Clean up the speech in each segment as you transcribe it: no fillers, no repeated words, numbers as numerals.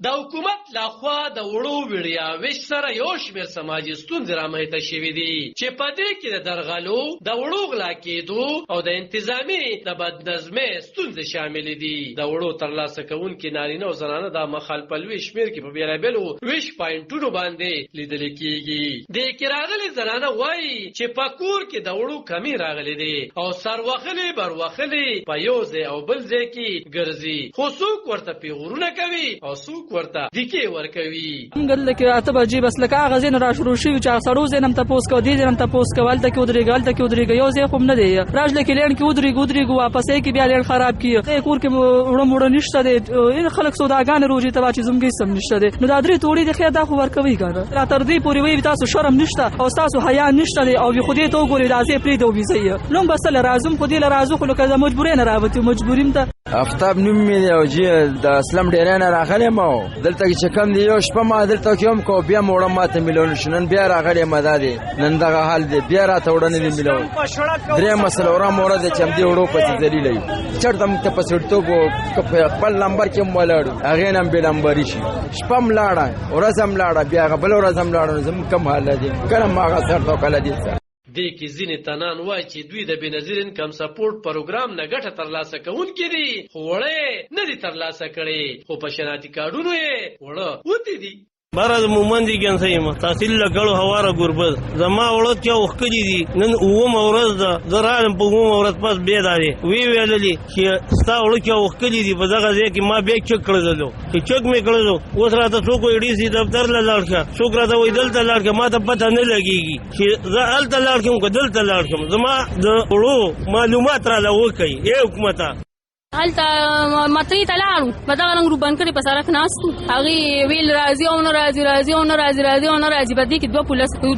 د حکومت لخوا د وړو وړیا ویش سره یو شمېر سماجي ستونزې رامنځته شوي دي چې په دې کې د درغلو د وړو غلا کېدو او د انتظامي د بدنظمۍ ستونزې شاملې دي. د وړو ترلاسه کوونکي نارینه او زنانه د مخالفلوي شمېر کې په بېلابېلو ویش پاینټونو باندې لیدل کېږي. دې کې راغلې زنانه وایي چې په کور کې د وړو کمی راغلې دي او سروخلې بروخلې په یو ځای او بل ځای کې ګرځي، خو څوک ورته پیغورونه کوي او څوک ورته دیکې ورکوي. موږ دلته کې 8 بجې بس لکه هغه ځای نه را شروع شوي چې سړو ځای نه هم تپوس کوو، دې ځای نه هم تپوس کوو، هلته کې ودرېږه هلته کې ودرېږه، یو ځای خو هم نه دی. راجله کې لینډ کې ودرېږو واپسې کې بیا لینډ خراب کړي، کور کې وړه نشته دی، خلک سوداګانې روجې ته چې زموږ هېڅ هم نشته دی. نو دا درې توړې د خیر دا خو ورکوي که نه، را تر دې پورې وایي تاسو شرم نشته او ستاسو حیا نشته دی او خو دې ته وګورئ دا ځای پرېږدئ وویځئ. نو هم بس له راځم خو دې له راځو خو لکه د مجبورۍ نه راوتي مجبوري م ده. آفتاب نوم مې دی او د اسلم ډیری نه راغلی یم او دلته چې کوم دی یو شپه ما دلته کې هم کو بیا موړه ماته میلونه شو، نن بیا راغلی یم. دا دی نن دغه حال دی، بیا راته وړه نه دي میلونه. درېیمه څلورمه ورځ دی چې همدې وړو پسې ذلیله یو. چېرته موږ ته په سړیتوب خپل نمبر کې هم ولاړو، هغې نه هم بې نمبري شي. شپه هم لاړه، ورځ هم لاړه، بیا هغه بله ورځ هم لاړه. نو زموږ کوم حالت دی، کله هم هغه سر ته کله دې سر. دې کې ځینې تنان وایي چې دوی د بېنظیر انکم سپورټ پروګرام نه ګټه ترلاسه کوونکي دي، خو وړه نه دي ترلاسه کړې، خو په شناختی کارډونو یې وړه وتې دي. بارا د مومندی ګنسه یم تحصیل لګړو هواره ګوربز زما وړت چې وختلی دي نن اومه ورځ ده زه رالم په اومه ورځ پس بېدارې ویللي چې ستا وړه چې وختلی دي په دغه ځای کې ما بیا چک کړلو چې چک مې کړلو اوس راته څوک وایي ډي سي دفتر له لاړ شه، څوک راته وایي دلته لاړ شه. ما ته پته نه لګېږي چې زه هلته لاړ شم که دلته لاړ شم. زما د وړو معلومات راله وکړئ ای حکومته. هلته مطرې ته لاړو په دغه رنګ روبند کړې په سړک ناست وو، هغې ویل راځي او نه راځي، راځي او نه راځي، راځي او نه راځي. په دې کې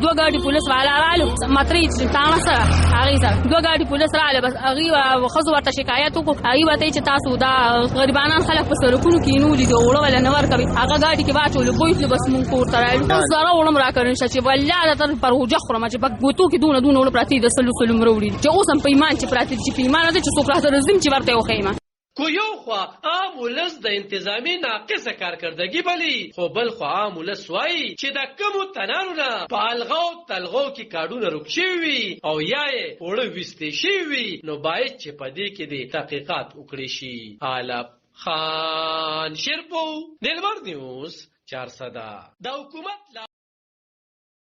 دوه ګاډي پولیس والا رالو، مطرې تاڼه سره هغې سره دوه ګاډي پولیس راغله. بس هغې ښځو ورته شکایت وکړو، هغې ورته چې تاسو دا غریبانان خلک په سړکونو کې نولي دي وړه وله نه ورکوي. هغه ګاډي کې واچولو بوتلو، بس مونږ کور ته رالو. اوس زره وړه م راکړل شه چې والله درته پر اوجه خورم چې په ګوتو کې دونه وړه پراتې د سلو مره وړي چې اوس هم په ایمان چې پراتې چې په ایمان ده چې څوک راته رزم چې ورته یې وښیم. کو یو خوا عام ولس د انتظامي ناقصه کارکردګي بلی، خو بل خوا عام ولس وایي چې د کمو تنانو نه په الغاو تلغاو کې کارډونه روک شوي وي او یا یې وړه ویستې شوي وي، نو باید چې په دې کې د تحقیقات وکړي شي. عالم خان شیرپو، نلمر نیوز 400. د حکومت